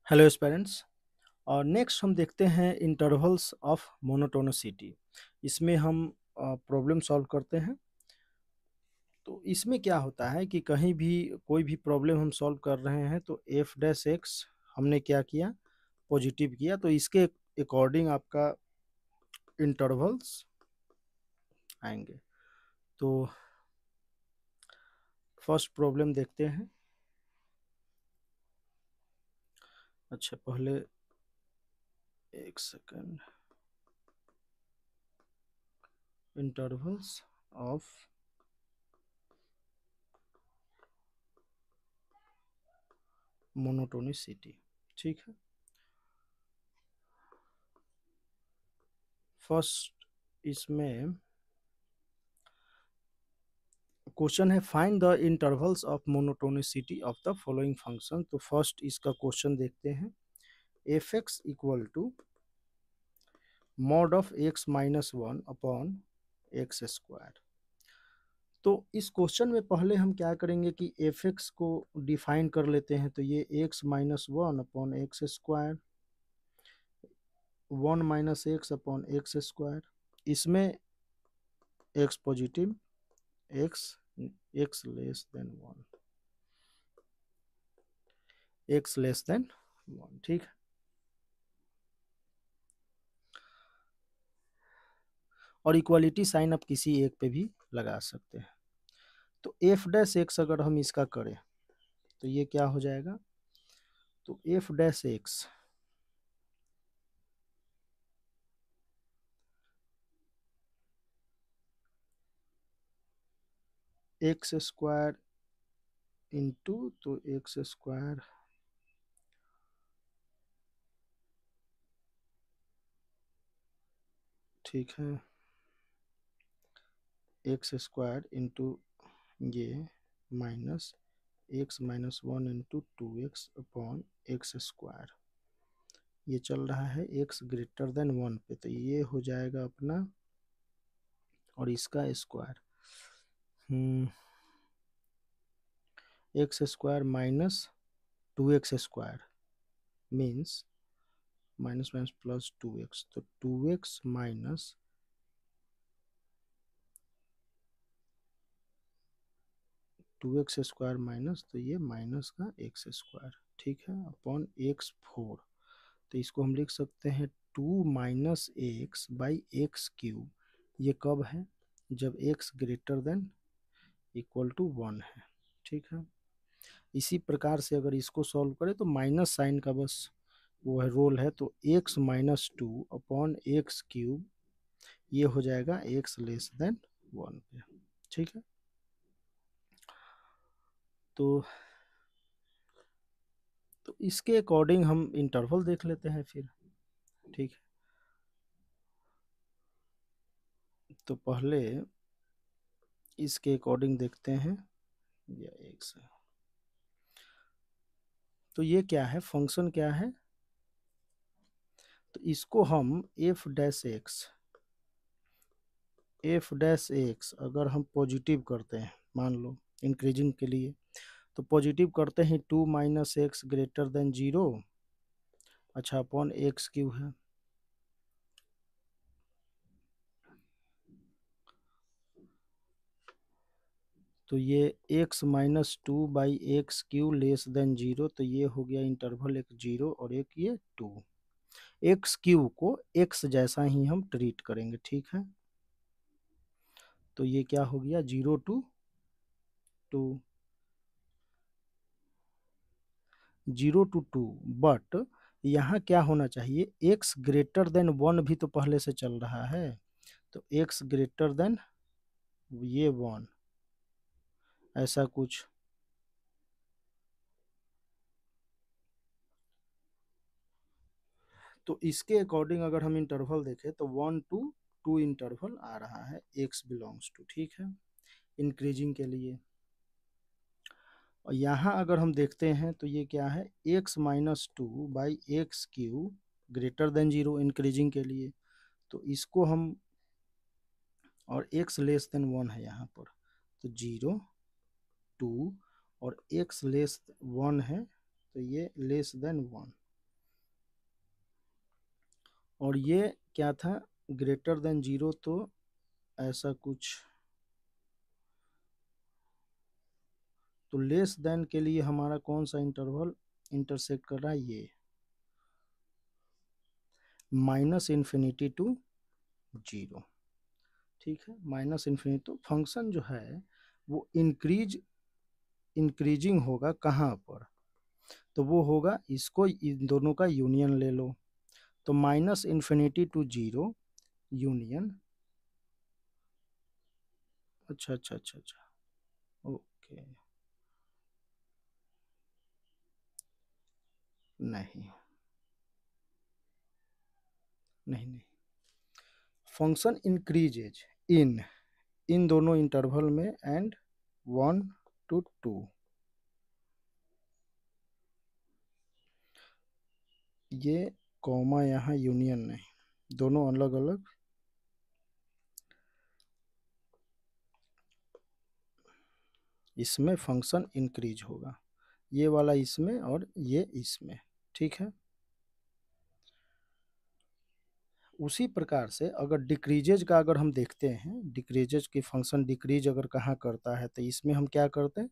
Hello students. और next हम देखते हैं इंटरवल्स ऑफ मोनोटोनिसिटी। इसमें हम प्रॉब्लम सॉल्व करते हैं। तो इसमें क्या होता है कि कहीं भी कोई भी प्रॉब्लम हम सॉल्व कर रहे हैं तो एफ डैश एक्स हमने क्या किया, पॉजिटिव किया। तो इसके अकॉर्डिंग आपका इंटरवल्स आएंगे। तो फर्स्ट प्रॉब्लम देखते हैं। अच्छा, पहले एक सेकंड। इंटरवल्स ऑफ मोनोटोनिसिटी, ठीक है। फर्स्ट इसमें क्वेश्चन है find the intervals of monotonicity of the following function. तो फर्स्ट इसका क्वेश्चन देखते हैं। F X equal to mod of X minus one upon x square. तो इस क्वेश्चन में पहले हम क्या करेंगे कि एफ एक्स को डिफाइन कर लेते हैं। तो ये x minus one upon x square, one minus x upon x square. इसमें x positive, x x less than one, x less than one, ठीक है। और इक्वालिटी साइन आप किसी एक पे भी लगा सकते हैं। तो एफ डैश एक्स अगर हम इसका करें तो ये क्या हो जाएगा। तो f dash x x square into, तो एक्स स्क्वायर ठीक है, एक्स स्क्वायर इंटू ये minus x minus one into two x upon x square. ये चल रहा है एक्स ग्रेटर देन वन पे, तो ये हो जाएगा अपना, और इसका square x square minus two x square means minus minus plus two x. तो two x minus two x square minus, तो ये माइनस का एक्स स्क्वायर, ठीक है, अपॉन एक्स फोर। तो इसको हम लिख सकते हैं two minus X by X cube. ये कब है, जब X greater than equal to one है, ठीक है। इसी प्रकार से अगर इसको सॉल्व करें तो माइनस साइन का बस वो है रोल है। तो x minus two upon x cube, ये हो जाएगा एक्स लेस देन वन पे, ठीक है। तो इसके अकॉर्डिंग हम इंटरवल देख लेते हैं फिर, ठीक है। तो पहले इसके अकॉर्डिंग देखते हैं, या एक से। तो ये क्या है, फंक्शन क्या है। तो इसको हम एफ डैश एक्स अगर हम पॉजिटिव करते हैं, मान लो इंक्रीजिंग के लिए, तो पॉजिटिव करते हैं two minus x greater than zero, अच्छा, अपॉन एक्स क्यू है। तो ये x minus two by x cube less than zero, तो ये हो गया इंटरवल एक जीरो और एक ये टू। एक्स क्यू को एक्स जैसा ही हम ट्रीट करेंगे, ठीक है। तो ये क्या हो गया, zero two two, zero two two. But यहाँ क्या होना चाहिए, एक्स ग्रेटर देन वन भी तो पहले से चल रहा है। तो एक्स ग्रेटर देन ये वन, ऐसा कुछ। तो इसके अकॉर्डिंग अगर हम इंटरवल देखें तो वन टू टू इंटरवल आ रहा है, एक्स बिलोंग्स टू, ठीक है, इंक्रीजिंग के लिए। और यहाँ अगर हम देखते हैं तो ये क्या है, x minus two by x q greater than zero, increasing के लिए। तो इसको हम, और एक्स लेस देन वन है यहाँ पर, तो जीरो टू, और एक्स लेस वन है, तो ये लेस देन वन, और ये क्या था, ग्रेटर देन 0, तो ऐसा कुछ, तो लेस देन के लिए हमारा कौन सा इंटरवल इंटरसेक्ट कर रहा है, ये -∞ to 0। ठीक है, -∞, तो फंक्शन जो है वो इंक्रीजिंग होगा कहाँ पर, तो वो होगा, इसको इन दोनों का यूनियन ले लो, तो -∞ to 0 यूनियन, अच्छा अच्छा अच्छा अच्छा, ओके, नहीं नहीं नहीं, फंक्शन इंक्रीजेज इन इन दोनों इंटरवल में एंड 1 to 2, ये कॉमा यहाँ यूनियन नहीं, दोनों अलग अलग, इसमें फंक्शन इंक्रीज होगा, ये वाला इसमें और ये इसमें, ठीक है। उसी प्रकार से अगर डिक्रीजेज का अगर हम देखते हैं, डिक्रीजेज की फंक्शन डिक्रीज अगर कहाँ करता है, तो इसमें हम क्या करते हैं,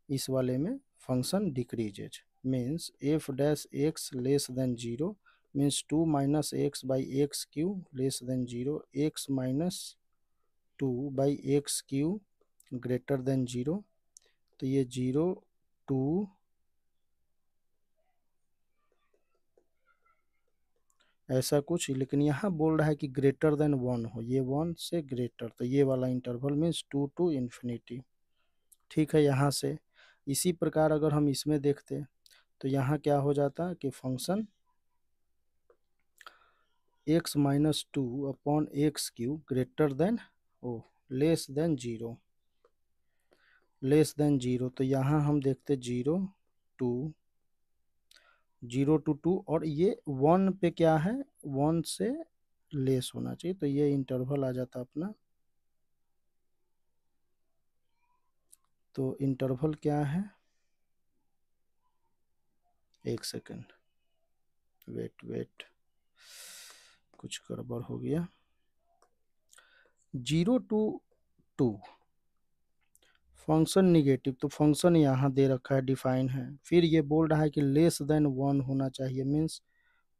इस वाले में function decreases means F dash x less than 0 means 2 minus X by x cube less than 0, x minus 2 by x q greater then 0, तो ये 0 2 ऐसा कुछ, लेकिन यहाँ बोल रहा है कि ग्रेटर देन 1 हो, ये 1 से ग्रेटर, तो ये वाला इंटरवल मीन्स 2 to इन्फिनिटी, ठीक है। यहाँ से इसी प्रकार अगर हम इसमें देखते तो यहाँ क्या हो जाता कि function x minus 2 upon x q greater than o less than 0, less than 0, तो यहाँ हम देखते 0 2 0 to 2, और ये 1 पे क्या है, 1 से लेस होना चाहिए, तो ये इंटरवल आ जाता अपना, तो इंटरवल क्या है, एक सेकेंड, वेट कुछ गड़बड़ हो गया, 0 to 2 फंक्शन निगेटिव, तो फंक्शन यहाँ दे रखा है, डिफाइन है, फिर ये बोल रहा है कि लेस देन 1 होना चाहिए, मीन्स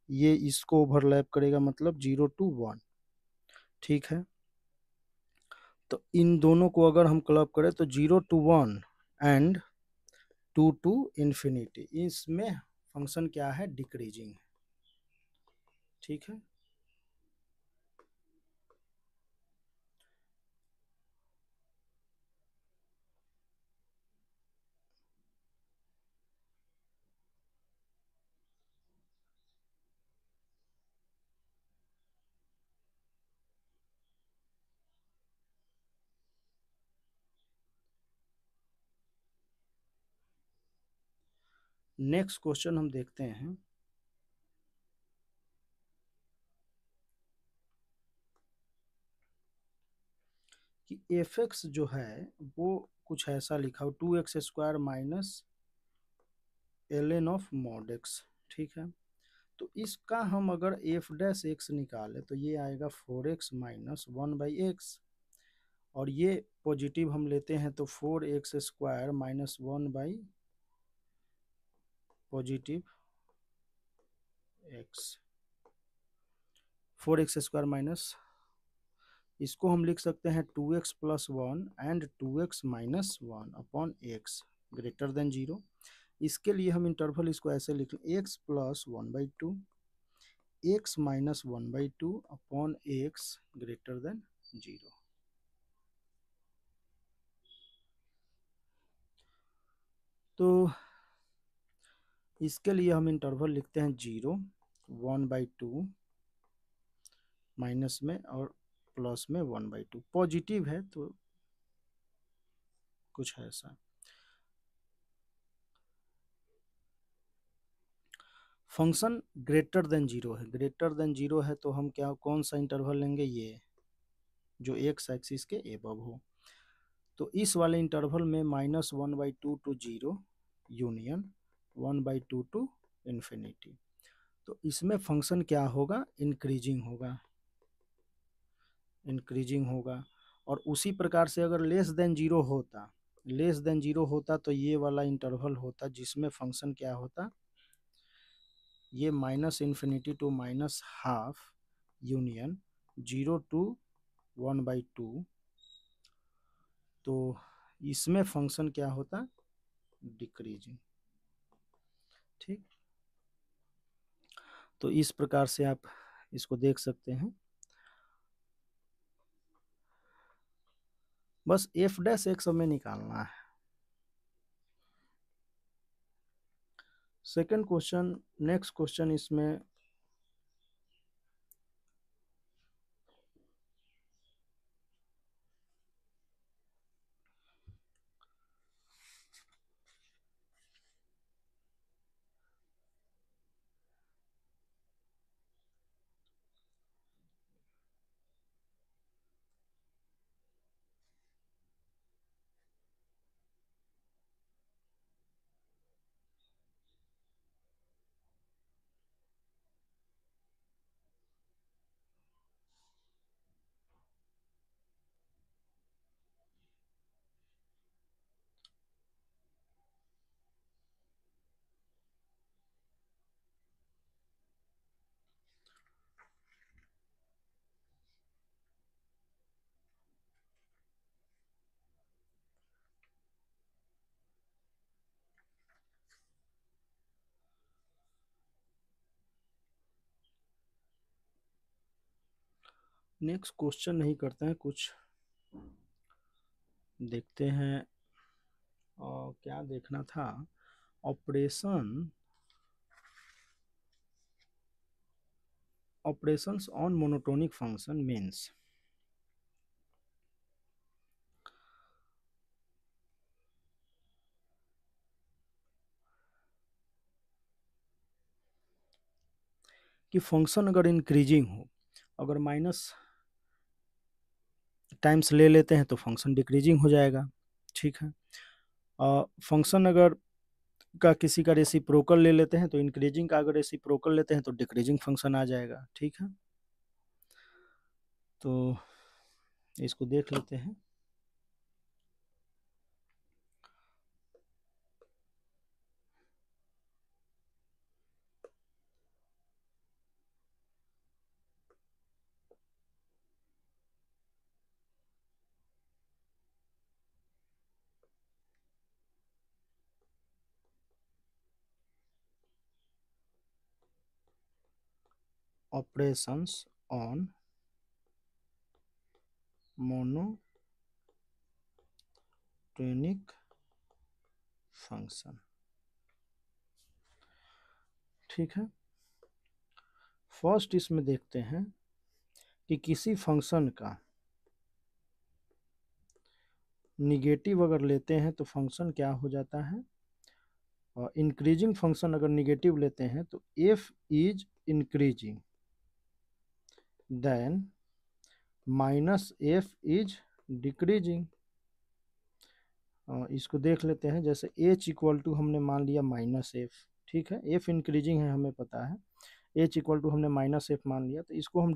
ये इसको ओवरलैप करेगा, मतलब 0 to 1, ठीक है। तो इन दोनों को अगर हम क्लब करें तो 0 to 1 एंड 2 to इन्फिनिटी, इसमें फंक्शन क्या है, डिक्रीजिंग, ठीक है। नेक्स्ट क्वेश्चन हम देखते हैं कि एफ एक्स जो है वो कुछ ऐसा लिखा हो, 2x² minus L N of mod x, ठीक है। तो इसका हम अगर एफ डैश एक्स निकाले तो ये आएगा 4x माइनस 1/x, और ये पॉजिटिव हम लेते हैं तो 4x² minus 1 positive x, 4x² minus, इसको हम लिख सकते हैं 2x plus 1 and 2x minus 1 upon x greater than 0। इसके लिए हम इंटरवल इसको ऐसे लिख लें, x plus 1/2 x minus 1/2 upon x greater than 0। तो इसके लिए हम इंटरवल लिखते हैं 0 1/2 माइनस में और प्लस में 1/2, पॉजिटिव है तो कुछ ऐसा। फंक्शन ग्रेटर देन 0 है, ग्रेटर देन 0 है तो हम क्या, कौन सा इंटरवल लेंगे, ये जो एक्स एक्सिस के एबव हो, तो इस वाले इंटरवल में -1/2 to 0 यूनियन 1/2 to इन्फिनिटी, तो इसमें फंक्शन क्या होगा, इंक्रीजिंग होगा, इंक्रीजिंग होगा। और उसी प्रकार से अगर लेस देन जीरो होता, लेस देन जीरो होता तो ये वाला इंटरवल होता जिसमें फंक्शन क्या होता, ये minus infinity to minus half union 0 to 1/2, तो इसमें फंक्शन क्या होता, डिक्रीजिंग। ठीक, तो इस प्रकार से आप इसको देख सकते हैं। बस एफ डैश एक्स हमें निकालना है। सेकंड क्वेश्चन, नेक्स्ट क्वेश्चन इसमें नेक्स्ट क्वेश्चन नहीं करते हैं, कुछ देखते हैं। और क्या देखना था, operation, operations on monotonic function means, कि फंक्शन अगर इंक्रीजिंग हो, अगर माइनस टाइम्स ले लेते हैं तो फंक्शन डिक्रीजिंग हो जाएगा। ठीक है, फंक्शन अगर का किसी का रेसिप्रोकल ले लेते हैं तो इंक्रीजिंग का अगर रेसिप्रोकल लेते हैं तो डिक्रीजिंग फंक्शन आ जाएगा। ठीक है, तो इसको देख लेते हैं। Operations on monotonic function. ठीक है, फर्स्ट इसमें देखते हैं कि किसी फंक्शन का निगेटिव अगर लेते हैं तो फंक्शन क्या हो जाता है, और इंक्रीजिंग फंक्शन अगर निगेटिव लेते हैं तो f is increasing then minus f is decreasing. इसको देख लेते हैं, जैसे एच इक्वल टू हमने मान लिया माइनस एफ। ठीक है, एफ इंक्रीजिंग है हमें पता है, एच इक्वल टू हमने माइनस एफ मान लिया, तो इसको हम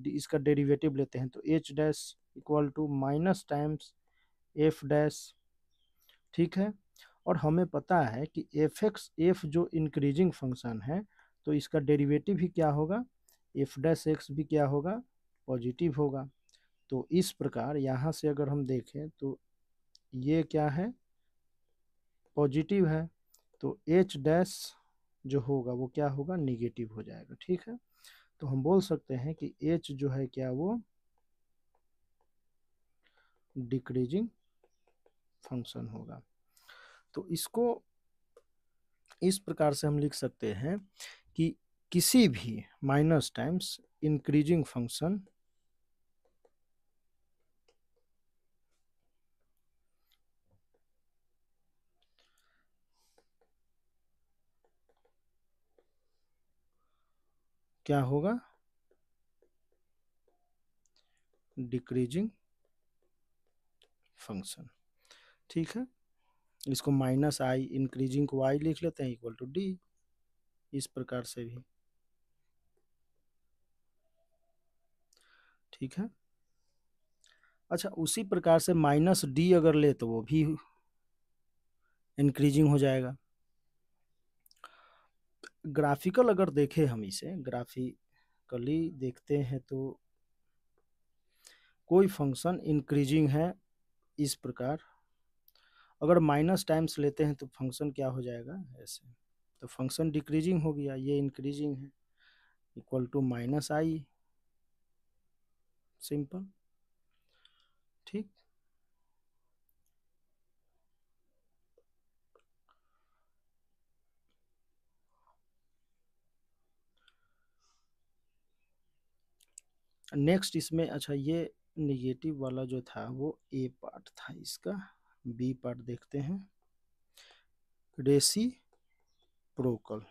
इसका डेरिवेटिव लेते हैं तो h dash equal to minus times f dash. ठीक है, और हमें पता है कि एफ एक्स, एफ जो इंक्रीजिंग फंक्शन है तो इसका डेरिवेटिव भी क्या होगा, एफ डैश एक्स भी क्या होगा, पॉजिटिव होगा। तो इस प्रकार यहाँ से अगर हम देखें तो ये क्या है, पॉजिटिव है, तो एच डैश जो होगा वो क्या होगा, निगेटिव हो जाएगा। ठीक है, तो हम बोल सकते हैं कि एच जो है क्या, वो डिक्रीजिंग फंक्शन होगा। तो इसको इस प्रकार से हम लिख सकते हैं कि किसी भी माइनस टाइम्स इंक्रीजिंग फंक्शन क्या होगा, डिक्रीजिंग फंक्शन। ठीक है, इसको माइनस आई, इंक्रीजिंग को आई लिख लेते हैं इक्वल टू डी, इस प्रकार से भी। ठीक है। अच्छा, उसी प्रकार से माइनस डी अगर ले तो वो भी इंक्रीजिंग हो जाएगा। ग्राफिकल अगर देखें, हम इसे ग्राफिकली देखते हैं तो कोई फंक्शन इंक्रीजिंग है इस प्रकार, अगर माइनस टाइम्स लेते हैं तो फंक्शन क्या हो जाएगा ऐसे, तो फंक्शन डिक्रीजिंग हो गया, ये इंक्रीजिंग है, equal to minus I, simple. ठीक। नेक्स्ट इसमें, अच्छा ये निगेटिव वाला जो था वो ए पार्ट था इसका, बी पार्ट देखते हैं। रेसिप्रोकल,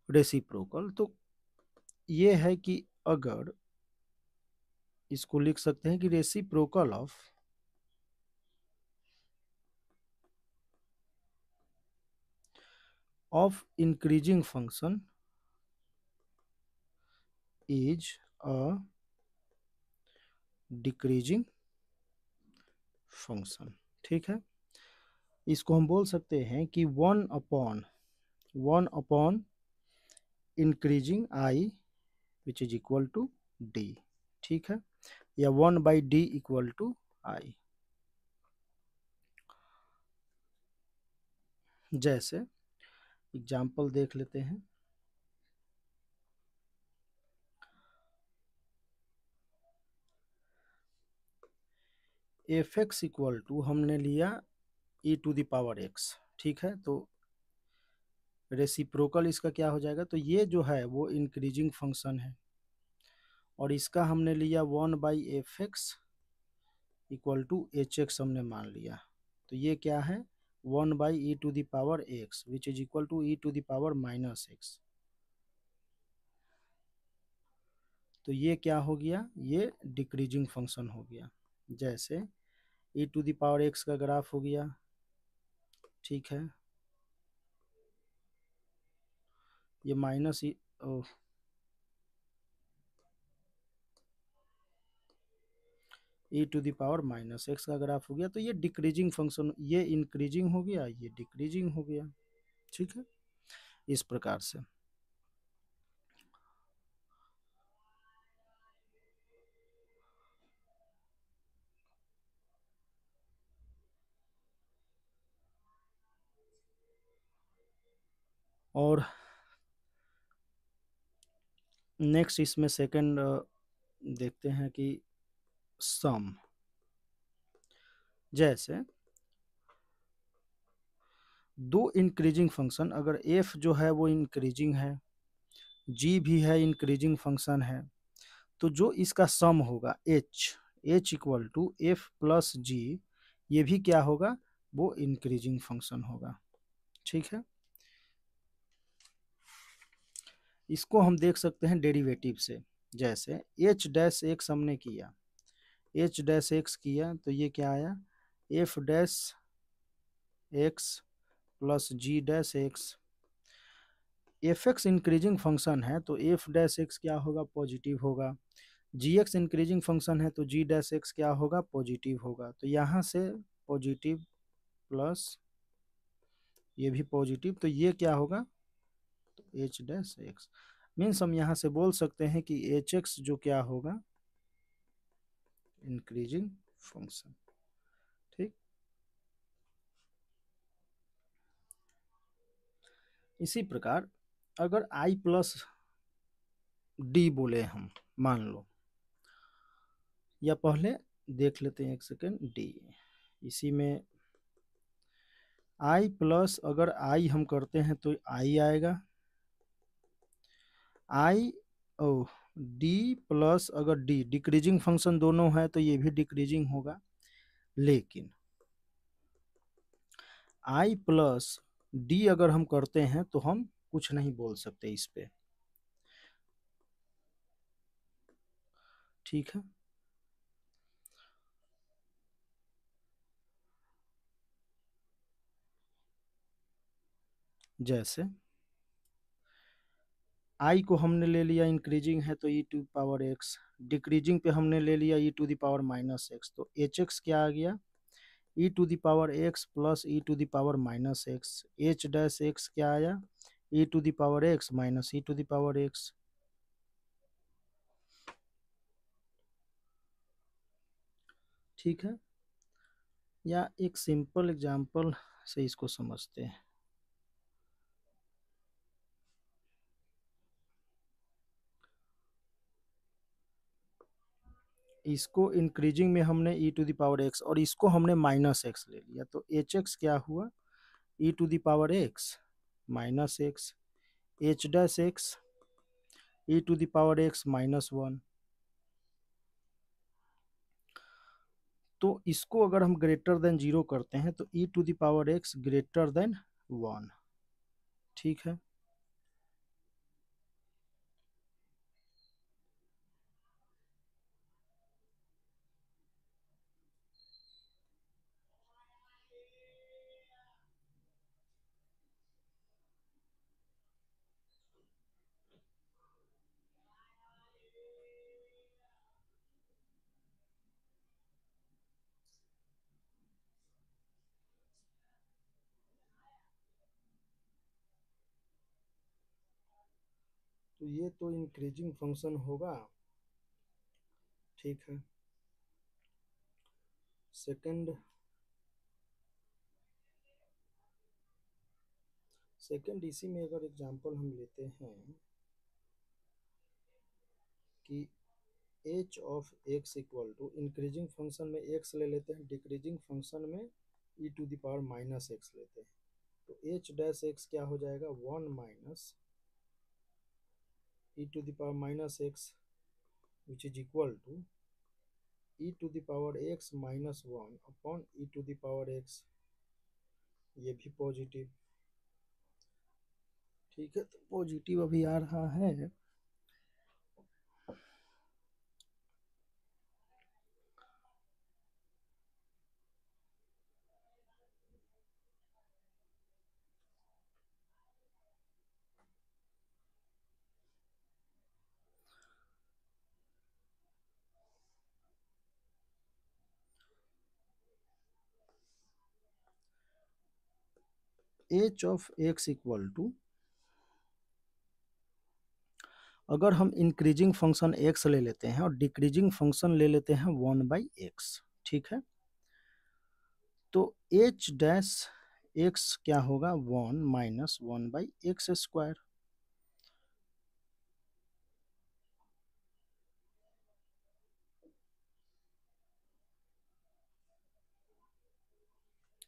रेसिप्रोकल तो ये है कि अगर इसको लिख सकते हैं कि reciprocal of increasing function is a decreasing function. ठीक है, इसको हम बोल सकते हैं कि one upon increasing I which is equal to D. ठीक है, या 1/d इक्वल टू आई। जैसे एग्जाम्पल देख लेते हैं। एफ एक्स इक्वल टू हमने लिया e⁻x। ठीक है, तो रेसिप्रोकल इसका क्या हो जाएगा, तो ये जो है वो इंक्रीजिंग फंक्शन है, और इसका हमने लिया 1/f(x) इक्वल टू hx हमने मान लिया, तो ये क्या है 1/e⁻x which is equal to e⁻−x। तो ये क्या हो गया, ये डिक्रीजिंग फंक्शन हो गया। जैसे e⁻x का ग्राफ हो गया, ठीक है, ये माइनस e⁻−x का ग्राफ हो गया, तो ये डिक्रीजिंग फंक्शन, ये इंक्रीजिंग हो गया, ये डिक्रीजिंग हो गया। ठीक है, इस प्रकार से। और नेक्स्ट इसमें सेकंड देखते हैं कि सम। जैसे दो इंक्रीजिंग फंक्शन, अगर f जो है वो इंक्रीजिंग है, g भी है इंक्रीजिंग फंक्शन है, तो जो इसका सम होगा h equal to f plus g, ये भी क्या होगा, वो इंक्रीजिंग फंक्शन होगा। ठीक है, इसको हम देख सकते हैं डेरिवेटिव से। जैसे h' हमने किया, h' किया तो ये क्या आया, f' x plus g'(x). F x increasing function है तो f' क्या होगा, पॉजिटिव होगा। जी एक्स इंक्रीजिंग फंक्शन है तो g'(x) क्या होगा, पॉजिटिव होगा। तो यहाँ से पॉजिटिव प्लस ये भी पॉजिटिव, तो ये क्या होगा, तो h'(x) मीन्स हम यहाँ से बोल सकते हैं कि hx जो क्या होगा, इंक्रीजिंग फंक्शन। ठीक, इसी प्रकार अगर i प्लस डी बोले हम, मान लो, या पहले देख लेते हैं एक सेकेंड डी, इसी में i प्लस, अगर i हम करते हैं तो i आएगा, i ओ डी प्लस, अगर डी डिक्रीजिंग फंक्शन दोनों है तो ये भी डिक्रीजिंग होगा, लेकिन i प्लस डी अगर हम करते हैं तो हम कुछ नहीं बोल सकते इस पे। ठीक है, जैसे आई को हमने ले लिया इंक्रीजिंग है तो e to power x, decreasing पे हमने ले लिया e to the power minus x, तो एच एक्स क्या आ गया e to the power x plus e to the power minus x, h dash x क्या आया e to the power x minus e to the power x. ठीक है, या एक सिंपल एग्जांपल से इसको समझते हैं। इसको इंक्रीजिंग में हमने ई टू द पावर एक्स और इसको हमने माइनस एक्स ले लिया, तो एच एक्स क्या हुआ e to the power x minus x, h dash x e to the power x minus one. तो इसको अगर हम ग्रेटर देन जीरो करते हैं तो e to the power x greater than one. ठीक है, तो ये तो इंक्रीजिंग फंक्शन होगा। ठीक है, सेकंड सेकंड इसी में अगर एग्जांपल हम लेते हैं कि h of x equal to increasing function में एक्स ले लेते हैं, डिक्रीजिंग फंक्शन में e to the power minus x लेते हैं, तो एच डैश एक्स क्या हो जाएगा one minus e to the power minus x which is equal to e to the power x minus one upon e to the power x, ये भी positive. ठीक है, तो पॉजिटिव अभी आ रहा है। H of x equal to, अगर हम इंक्रीजिंग फंक्शन एक्स ले लेते हैं और डिक्रीजिंग फंक्शन ले लेते हैं वन बाई एक्स, ठीक है, तो एच डैश एक्स क्या होगा one minus one by x square.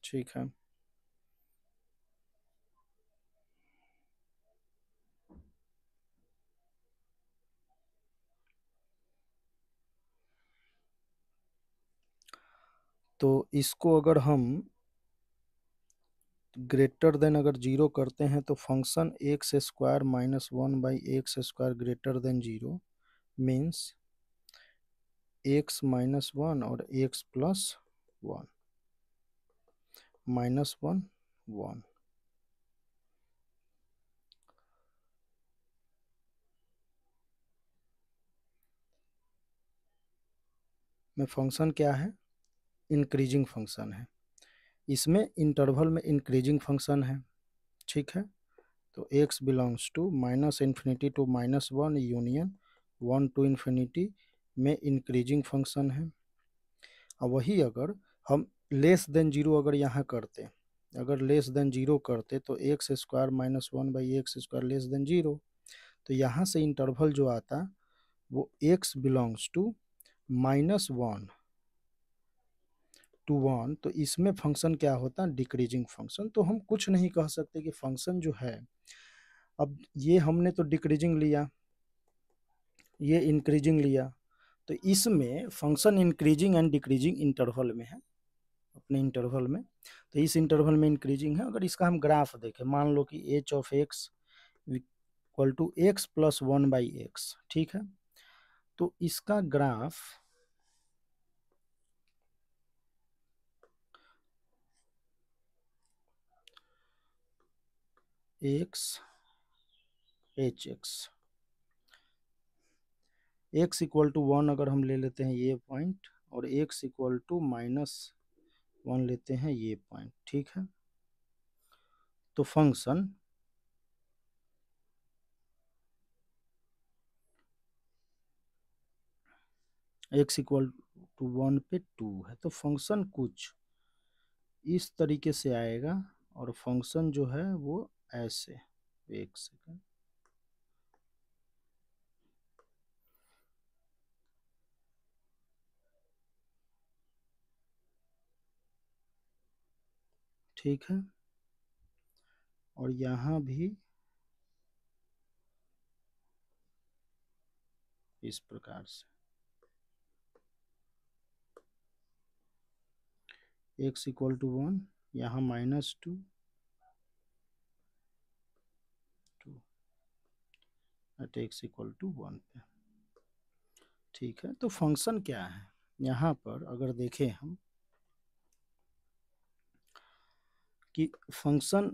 ठीक है, तो इसको अगर हम ग्रेटर देन अगर जीरो करते हैं तो function x square minus one by x square greater than zero means x minus one और x plus one minus one one. में फंक्शन क्या है इंक्रीजिंग फंक्शन है, इसमें इंटरवल में इंक्रीजिंग फंक्शन है। ठीक है, तो x belongs to minus infinity to minus one union one to infinity में इंक्रीजिंग फंक्शन है। और वही अगर हम लेस देन जीरो अगर यहाँ करते, अगर लेस देन जीरो करते तो x square minus one by x square less than zero, तो यहाँ से इंटरवल जो आता वो x belongs to minus one to one, तो इसमें फंक्शन क्या होता डिक्रीजिंग फंक्शन। तो हम कुछ नहीं कह सकते कि फंक्शन जो है, अब ये हमने तो डिक्रीजिंग लिया, ये इंक्रीजिंग लिया, तो इसमें function increasing and decreasing interval में है, अपने इंटरवल में, तो इस इंटरवल में इंक्रीजिंग है। अगर इसका हम ग्राफ देखें, मान लो कि h of x equal to x plus one by x, ठीक है, तो इसका graph x h x x equal to 1 अगर हम ले लेते हैं ये पॉइंट, और x इक्वल टू -1 लेते हैं ये पॉइंट, ठीक है। तो फंक्शन x इक्वल टू 1 पे 2 है, तो फंक्शन कुछ इस तरीके से आएगा, और फंक्शन जो है वो ऐसे, एक सेकंड, ठीक है। और यहाँ भी इस प्रकार से x इक्वल टू 1, यहाँ -2 एट x इक्वल टू 1 पे, ठीक है। तो फंक्शन क्या है यहाँ पर, अगर देखें हम कि फंक्शन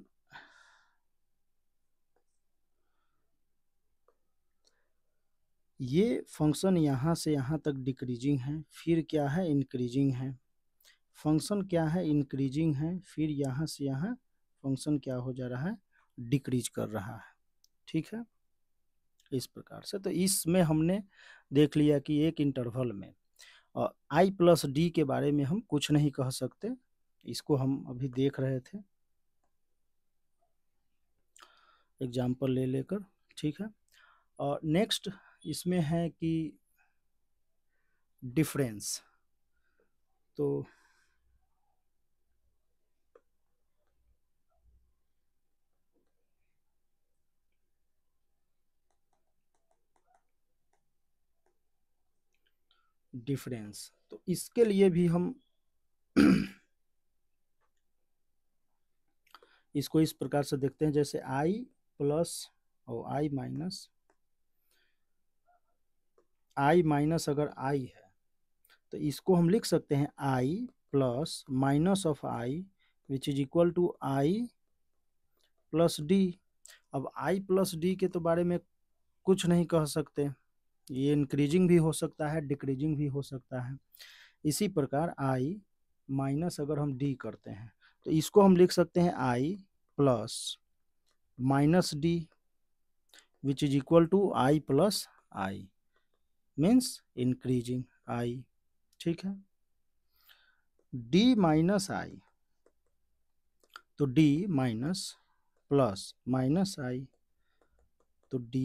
ये फंक्शन यहाँ से यहाँ तक डिक्रीजिंग है, फिर क्या है इंक्रीजिंग है। फंक्शन क्या है इंक्रीजिंग है, फिर यहाँ से यहाँ फंक्शन क्या हो जा रहा है डिक्रीज कर रहा है, ठीक है। इस प्रकार से तो इसमें हमने देख लिया कि एक इंटरवल में आई प्लस डी के बारे में हम कुछ नहीं कह सकते, इसको हम अभी देख रहे थे एग्जाम्पल ले लेकर, ठीक है। और नेक्स्ट इसमें है कि डिफरेंस, तो डिफरेंस, तो इसके लिए भी हम इसको इस प्रकार से देखते हैं, जैसे i प्लस और i माइनस अगर i है तो इसको हम लिख सकते हैं i plus minus of i which is equal to i plus D. अब i प्लस डी के तो बारे में कुछ नहीं कह सकते, ये इंक्रीजिंग भी हो सकता है डिक्रीजिंग भी हो सकता है। इसी प्रकार i माइनस अगर हम डी करते हैं तो इसको हम लिख सकते हैं i plus minus D which is equal to i plus I, means increasing i, ठीक है। d माइनस आई, तो d minus plus minus I, तो d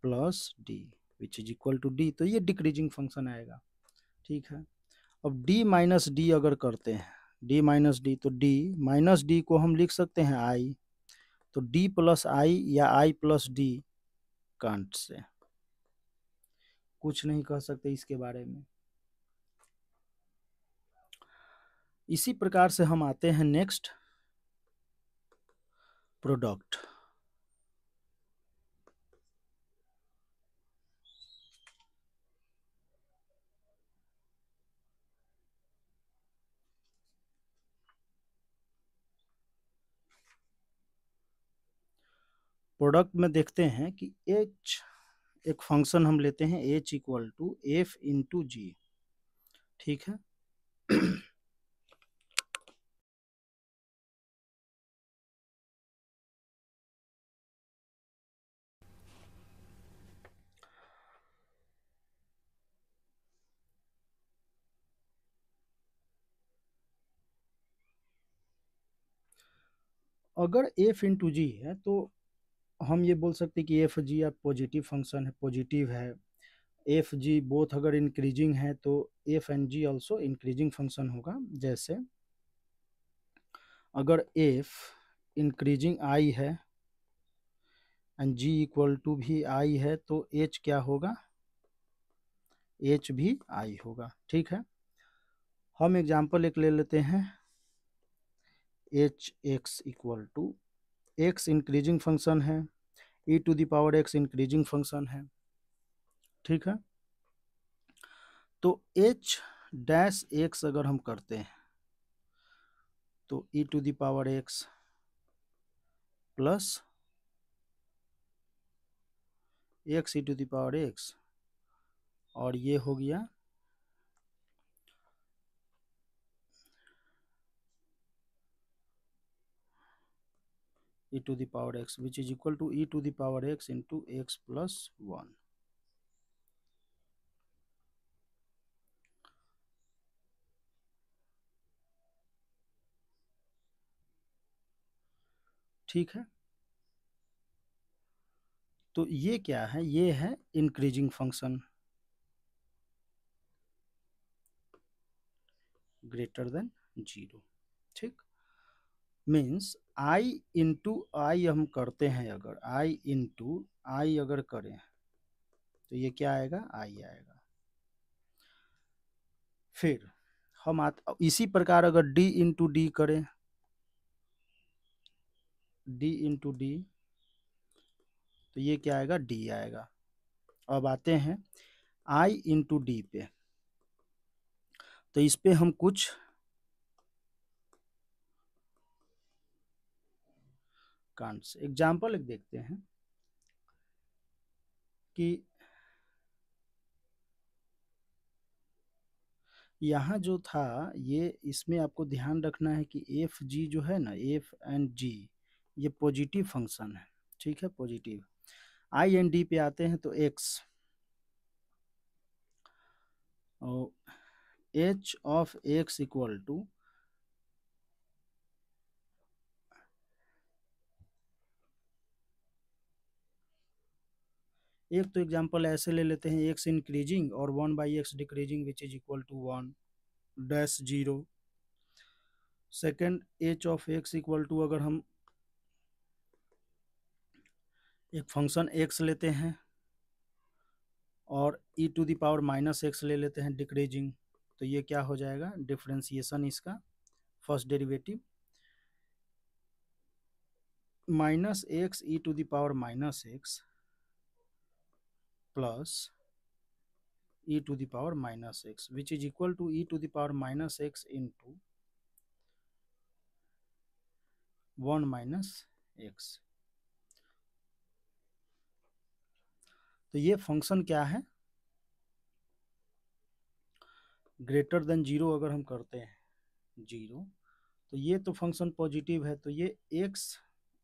plus D which is equal to D, तो ये डिक्रीजिंग फंक्शन आएगा, ठीक है। अब d माइनस डी अगर करते हैं, d माइनस डी, तो d माइनस डी को हम लिख सकते हैं i, तो d प्लस आई या i plus D can't say कुछ नहीं कह सकते इसके बारे में। इसी प्रकार से हम आते हैं नेक्स्ट प्रोडक्ट। प्रोडक्ट में देखते हैं कि h एक फंक्शन हम लेते हैं h equal to f into g, ठीक है। अगर एफ इंटू जी है तो हम ये बोल सकते हैं कि एफ जी या पॉजिटिव फंक्शन है, पॉजिटिव है। एफ जी बोथ अगर इंक्रीजिंग है तो f and g also increasing function होगा। जैसे अगर एफ इंक्रीजिंग आई है एंड जी इक्वल टू भी आई है तो एच क्या होगा, एच भी आई होगा, ठीक है। हम एग्जाम्पल एक ले लेते हैं, h x equal to x increasing function है, e to the power x increasing function है, ठीक है। तो एच डैश एक्स अगर हम करते हैं तो e to the power x plus x e to the power x और ये हो गया e to the power x, which is equal to e to the power x into x plus 1। ठीक है, तो ये क्या है, ये है इंक्रीजिंग फंक्शन ग्रेटर देन 0। ठीक, मीन्स i इंटू आई हम करते हैं, अगर i इंटू आई अगर करें तो ये क्या आएगा, i आएगा। फिर हम इसी प्रकार अगर d इंटू डी करें, d इंटू डी, तो ये क्या आएगा, d आएगा। अब आते हैं i इंटू डी पे, तो इस पे हम कुछ कांट्स एग्जाम्पल एक देखते हैं कि यहाँ जो था, ये इसमें आपको ध्यान रखना है कि एफ जी जो है ना, एफ एंड जी ये पॉजिटिव फंक्शन है। ठीक है, पॉजिटिव। आई एंड डी पे आते हैं तो एक्स और h of x equal to एक तो एग्जांपल ऐसे ले लेते हैं, एक्स इंक्रीजिंग और 1/x decreasing which is equal to 1 dash 0। Second h of x equal to, अगर हम एक फंक्शन एक्स लेते हैं और e to the power minus x ले लेते हैं डिक्रीजिंग, तो ये क्या हो जाएगा, डिफरेंशिएशन इसका first derivative minus x e to the power minus x plus e to the power minus x which is equal to e to the power minus x into 1 minus x. तो ये function क्या है, greater than 0 अगर हम करते हैं 0, तो ये तो फंक्शन पॉजिटिव है, तो ये x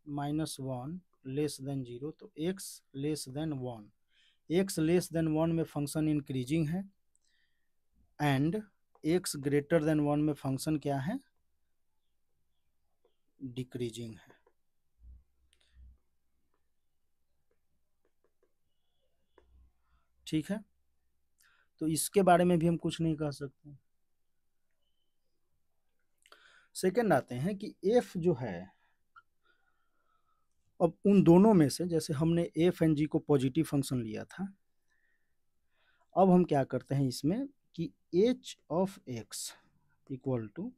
माइनस 1 लेस देन 0, तो x less than 1, x less than 1 में फंक्शन इंक्रीजिंग है एंड x ग्रेटर देन 1 में फंक्शन क्या है, डिक्रीजिंग है। ठीक है, तो इसके बारे में भी हम कुछ नहीं कह सकते। सेकंड आते हैं कि f जो है, अब उन दोनों में से जैसे हमने एफ एंड जी को पॉजिटिव फंक्शन लिया था, अब हम क्या करते हैं इसमें कि h of x equal to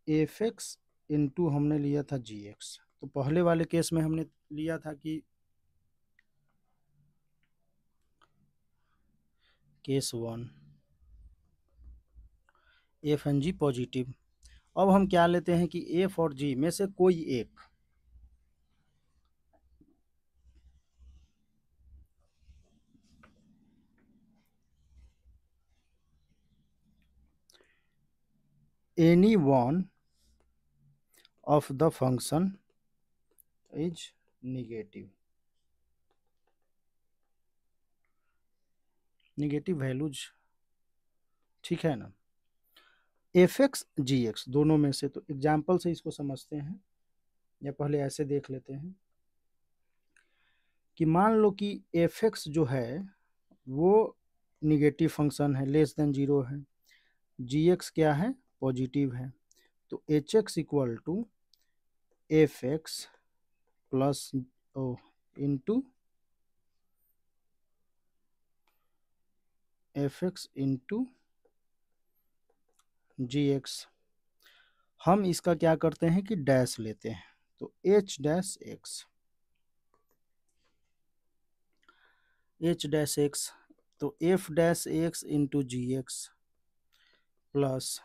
f x into हमने लिया था जी एक्स। तो पहले वाले केस में हमने लिया था कि case 1 f and g positive. अब हम क्या लेते हैं कि एफ और जी में से कोई एक any one of the function is negative, negative values. ठीक है ना, एफ एक्स जी एक्स दोनों में से। तो एग्जाम्पल से इसको समझते हैं, या पहले ऐसे देख लेते हैं कि मान लो कि एफ एक्स जो है वो निगेटिव फंक्शन है, लेस देन 0 है, जी एक्स क्या है, पॉजिटिव है, तो h x equal to f x plus o into f x into g x. हम इसका क्या करते हैं कि डैश लेते हैं, तो h dash x, h dash x, तो f dash x into g x plus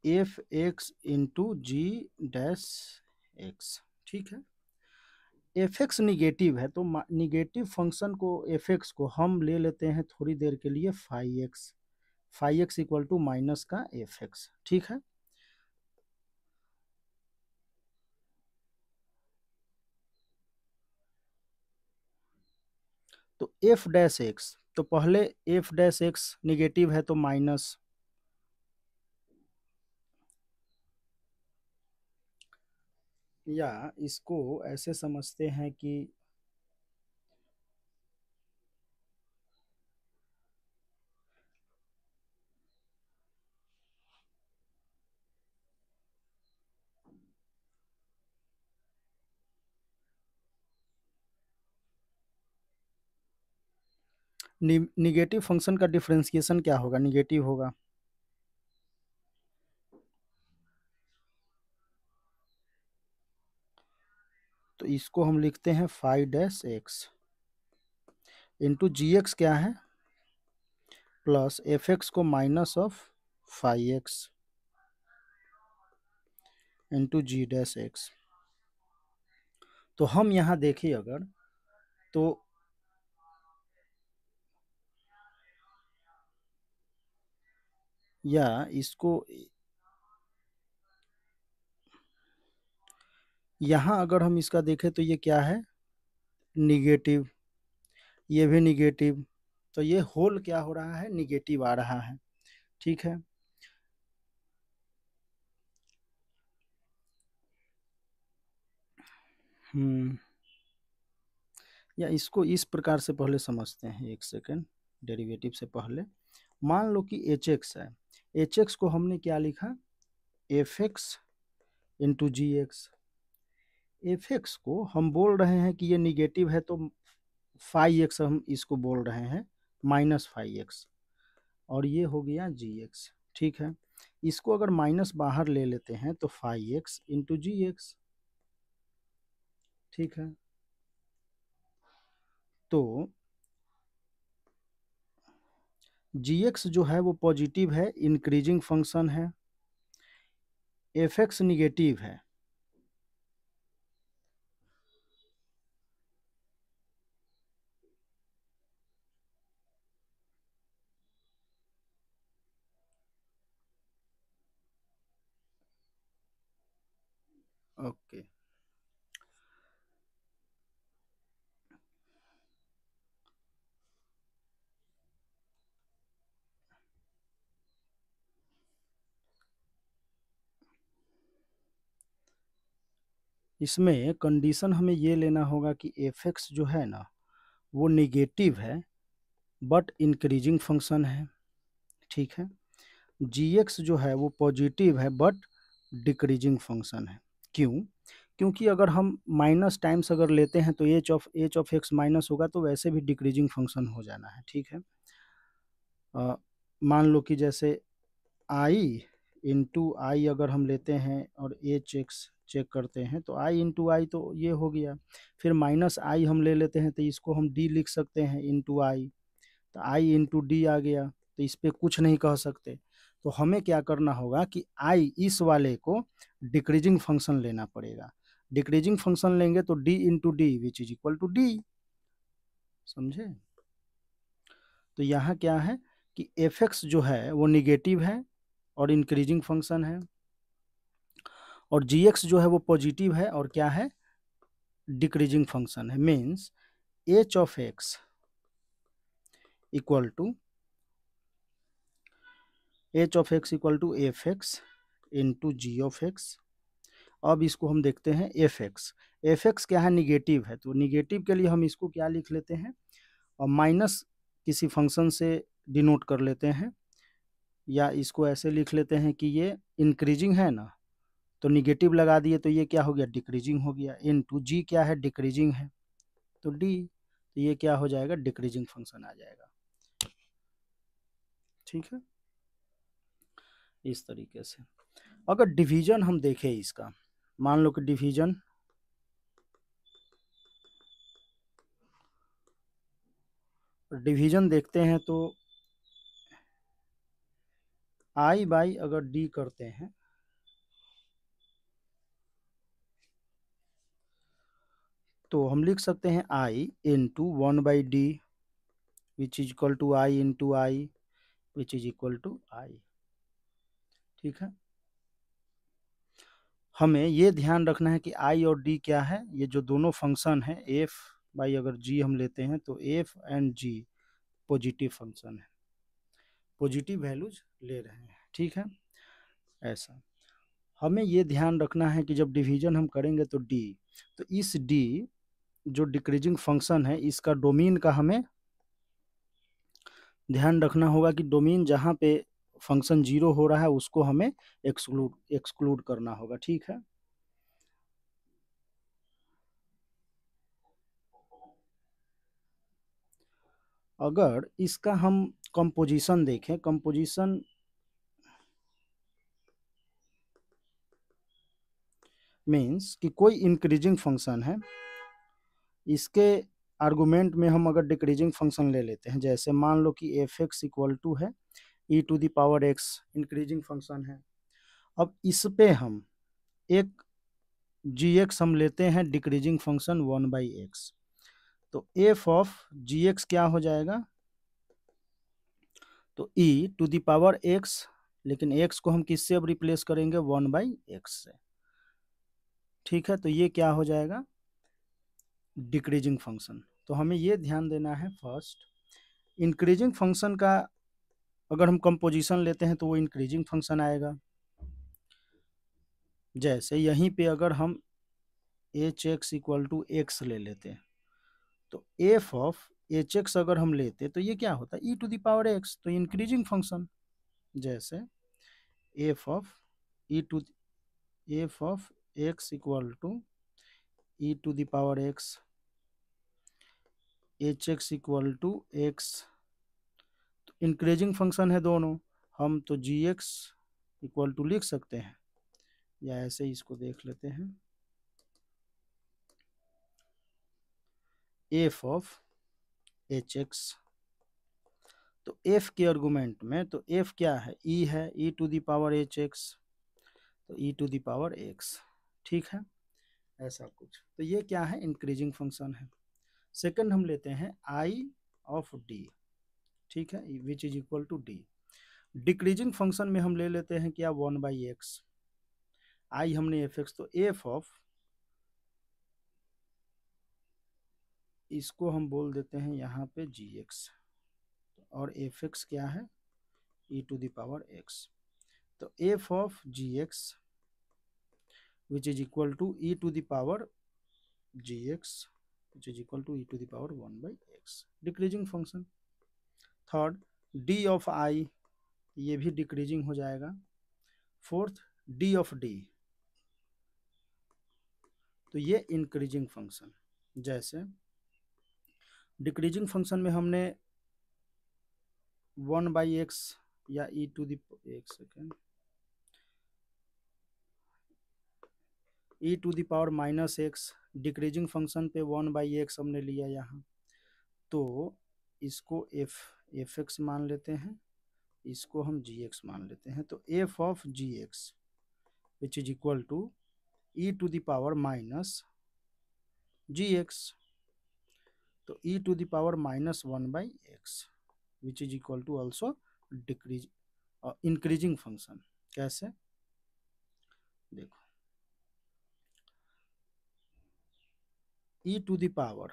f x into g dash x, ठीक है। एफ एक्स निगेटिव है तो निगेटिव फंक्शन को एफ एक्स को हम ले लेते हैं थोड़ी देर के लिए phi x equal to minus का एफ एक्स, ठीक है। तो एफ डैश एक्स, तो पहले एफ डैश एक्स निगेटिव है तो माइनस, या इसको ऐसे समझते हैं कि निगेटिव फंक्शन का डिफरेंशिएशन क्या होगा, निगेटिव होगा। तो इसको हम लिखते हैं five dash x into g x क्या है, प्लस एफ एक्स को minus of five x into g dash x. तो हम यहाँ देखिए अगर, तो या इसको यहाँ अगर हम इसका देखें तो ये क्या है, निगेटिव, ये भी निगेटिव, तो ये होल क्या हो रहा है, निगेटिव आ रहा है, ठीक है। हम्म, या इसको इस प्रकार से पहले समझते हैं, एक सेकेंड, डेरिवेटिव से पहले मान लो कि एच एक्स है, एच एक्स को हमने क्या लिखा, F x into g x. F x को हम बोल रहे हैं कि ये निगेटिव है तो फाइव एक्स हम इसको बोल रहे हैं माइनस फाइव एक्स, और ये हो गया जी एक्स, ठीक है। इसको अगर माइनस बाहर ले लेते हैं तो five x into g x, ठीक है। तो जी एक्स जो है वो पॉजिटिव है, इंक्रीजिंग फंक्शन है, एफ एक्स निगेटिव है। ओके, इसमें कंडीशन हमें ये लेना होगा कि एफ एक्स जो है ना वो निगेटिव है बट इंक्रीजिंग फंक्शन है, ठीक है। जी एक्स जो है वो पॉजिटिव है बट डिक्रीजिंग फंक्शन है। क्यों? क्योंकि अगर हम माइनस टाइम्स अगर लेते हैं तो एच ऑफ एक्स माइनस होगा तो वैसे भी डिक्रीजिंग फंक्शन हो जाना है, ठीक है। मान लो कि जैसे आई इंटू आई अगर हम लेते हैं और एच एक्स चेक करते हैं तो आई इंटू आई तो ये हो गया, फिर माइनस आई हम ले लेते हैं तो इसको हम डी लिख सकते हैं इंटू आई, तो आई इंटू डी आ गया, तो इस पे कुछ नहीं कह सकते। तो हमें क्या करना होगा कि आई इस वाले को डिक्रीजिंग फंक्शन लेना पड़ेगा, डिक्रीजिंग फंक्शन लेंगे तो D into D which is equal to D, समझे। तो यहाँ क्या है कि एफ एक्स जो है वो निगेटिव है और इंक्रीजिंग फंक्शन है, और जी एक्स जो है वो पॉजिटिव है और क्या है, डिक्रीजिंग फंक्शन है। Means h of x equal to f x into g of x. अब इसको हम देखते हैं एफ एक्स क्या है, निगेटिव है, तो निगेटिव के लिए हम इसको क्या लिख लेते हैं, और माइनस किसी फंक्शन से डिनोट कर लेते हैं, या इसको ऐसे लिख लेते हैं कि ये इंक्रीजिंग है ना, तो निगेटिव लगा दिए तो ये क्या हो गया, डिक्रीजिंग हो गया, इनटू जी क्या है, डिक्रीजिंग है, तो डी, तो ये क्या हो जाएगा, डिक्रीजिंग फंक्शन आ जाएगा, ठीक है। इस तरीके से अगर डिवीजन हम देखें इसका, मान लो कि डिवीजन देखते हैं तो आई बाई अगर डी करते हैं तो हम लिख सकते हैं i into 1/d which is equal to i into i which is equal to i. ठीक है, हमें ये ध्यान रखना है कि आई और डी क्या है, ये जो दोनों फंक्शन है एफ बाई अगर जी हम लेते हैं तो f and g positive function है, पॉजिटिव वैल्यूज ले रहे हैं। ठीक है, ऐसा हमें ये ध्यान रखना है कि जब डिवीजन हम करेंगे तो डी, तो इस डी जो डिक्रीजिंग फंक्शन है इसका डोमेन का हमें ध्यान रखना होगा कि डोमेन जहाँ पे फंक्शन जीरो हो रहा है उसको हमें एक्सक्लूड करना होगा। ठीक है, अगर इसका हम कंपोजिशन देखें, कंपोजिशन मीन्स कि कोई इंक्रीजिंग फंक्शन है, इसके आर्गुमेंट में हम अगर डिक्रीजिंग फंक्शन ले लेते हैं, जैसे मान लो कि एफ एक्स इक्वल टू है e to the power x, increasing function है। अब इस पे हम एक जी एक्स हम लेते हैं डिक्रीजिंग फंक्शन 1/x, तो एफ ऑफ जी एक्स क्या हो जाएगा, तो e to the power x, लेकिन x को हम किससे अब रिप्लेस करेंगे 1/x से। ठीक है, तो ये क्या हो जाएगा डिक्रीजिंग फंक्शन। तो हमें ये ध्यान देना है फर्स्ट, इंक्रीजिंग फंक्शन का अगर हम कंपोजिशन लेते हैं तो वो इंक्रीजिंग फंक्शन आएगा। जैसे यहीं पे अगर हम h x equal to x ले लेते हैं तो एफ ऑफ एच एक्स अगर हम लेते तो ये क्या होता है e to the power x, तो इंक्रीजिंग फंक्शन। जैसे f of e to f of x equal to e to the power x h x equal to x, तो इंक्रीजिंग फंक्शन है दोनों, हम तो जी एक्स इक्वल टू लिख सकते हैं, या ऐसे ही इसको देख लेते हैं एफ ऑफ एच एक्स। तो एफ के आर्गुमेंट में तो एफ क्या है ई है, e to the power h x, तो e to the power x. ठीक है, ऐसा कुछ, तो ये क्या है इंक्रीजिंग फंक्शन है। सेकंड हम लेते हैं आई ऑफ डी, ठीक है, which is equal to D. Decreasing function में हम ले लेते हैं क्या 1/x, आई हमने एफ एक्स, तो एफ ऑफ इसको हम बोल देते हैं यहाँ पे जी एक्स, और एफ एक्स क्या है e to the power x, तो f of g x which is equal to e to the power g x which is equal to e to the power 1/x, decreasing function. Third D of आई, ये भी decreasing हो जाएगा। Fourth D of D, तो ये increasing function. जैसे decreasing function में हमने 1/x या ई टू द एक second e to the power -x, decreasing function पे 1/x हमने लिया यहाँ, तो इसको एफ एक्स मान लेते हैं, इसको हम जी एक्स मान लेते हैं, तो f of g x which is equal to e to the power minus g x, तो e to the power -1/x which is equal to also decrease increasing function. कैसे देखो, e to the power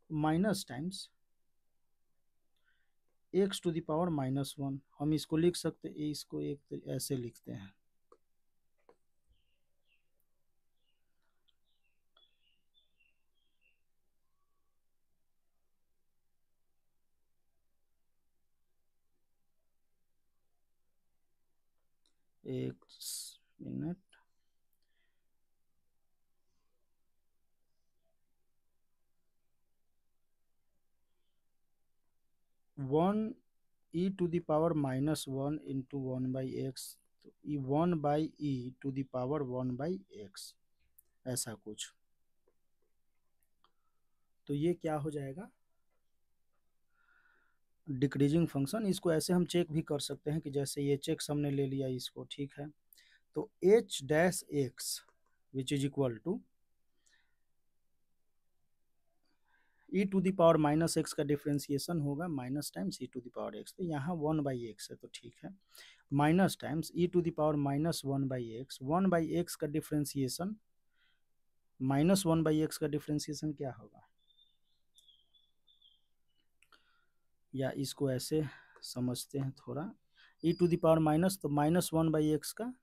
minus times x to the power -1, हम इसको लिख सकते हैं, इसको एक ऐसे लिखते हैं एक minute, 1 e to the power -1 into 1/x, तो ई 1/e to the power 1/x, ऐसा कुछ। तो ये क्या हो जाएगा डिक्रीजिंग फंक्शन, इसको ऐसे हम चेक भी कर सकते हैं कि जैसे ये चेक हमने ले लिया इसको, ठीक है, तो h dash x which is equal to e to the power minus x का डिफ्रेंसिएशन होगा minus times e to the power x, तो यहाँ 1/x है तो ठीक है, minus times e to the power minus 1/x, 1/x का differentiation, minus 1/x का डिफ्रेंसिएशन क्या होगा, या इसको ऐसे समझते हैं थोड़ा, e to the power minus, तो माइनस 1/x का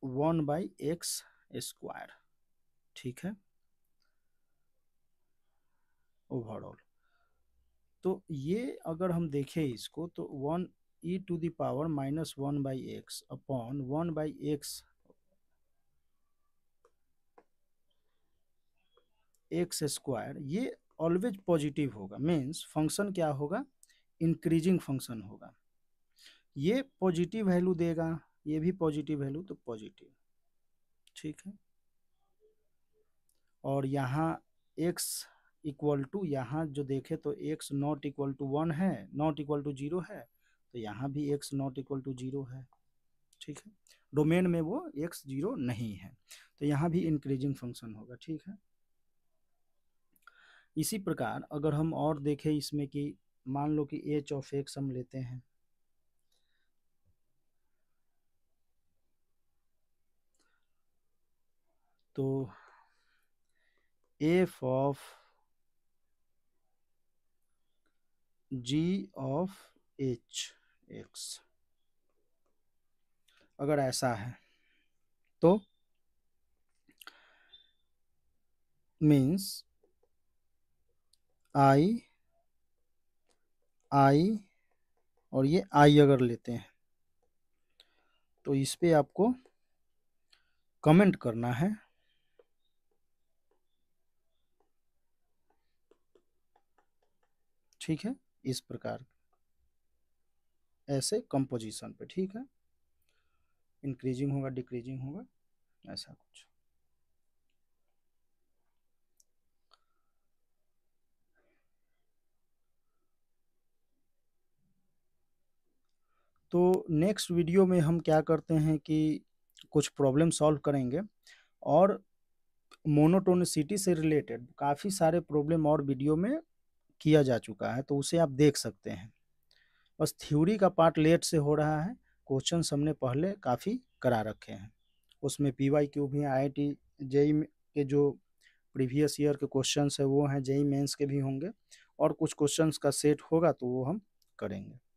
1/x स्क्वायर, ठीक है, ओवरऑल। तो ये अगर हम देखें इसको तो 1 e to the power minus 1/x upon 1/x x square, ये ऑलवेज पॉजिटिव होगा, मीन्स फंक्शन क्या होगा, इंक्रीजिंग फंक्शन होगा, ये पॉजिटिव वैल्यू देगा, ये भी पॉजिटिव वैल्यू, तो पॉजिटिव, ठीक है। और यहाँ x इक्वल टू, यहाँ जो देखे तो x नॉट इक्वल टू 1 है, नॉट इक्वल टू 0 है, तो यहाँ भी x नॉट इक्वल टू 0 है, ठीक है, डोमेन में वो x 0 नहीं है, तो यहाँ भी इंक्रीजिंग फंक्शन होगा, ठीक है। इसी प्रकार अगर हम और देखें इसमें कि मान लो कि h ऑफ x हम लेते हैं, तो f of g of h x अगर ऐसा है तो मीन्स i और ये i अगर लेते हैं तो इस पे आपको कमेंट करना है, ठीक है, इस प्रकार ऐसे कंपोजिशन पे, ठीक है, इंक्रीजिंग होगा डिक्रीजिंग होगा ऐसा कुछ। तो नेक्स्ट वीडियो में हम क्या करते हैं कि कुछ प्रॉब्लम सॉल्व करेंगे, और मोनोटोनिसिटी से रिलेटेड काफ़ी सारे प्रॉब्लम और वीडियो में किया जा चुका है, तो उसे आप देख सकते हैं, बस थ्योरी का पार्ट लेट से हो रहा है, क्वेश्चन हमने पहले काफ़ी करा रखे हैं, उसमें PYQ भी, IIT जेई के जो प्रीवियस ईयर के क्वेश्चंस है वो हैं, जेई मेंस के भी होंगे, और कुछ क्वेश्चंस का सेट होगा तो वो हम करेंगे।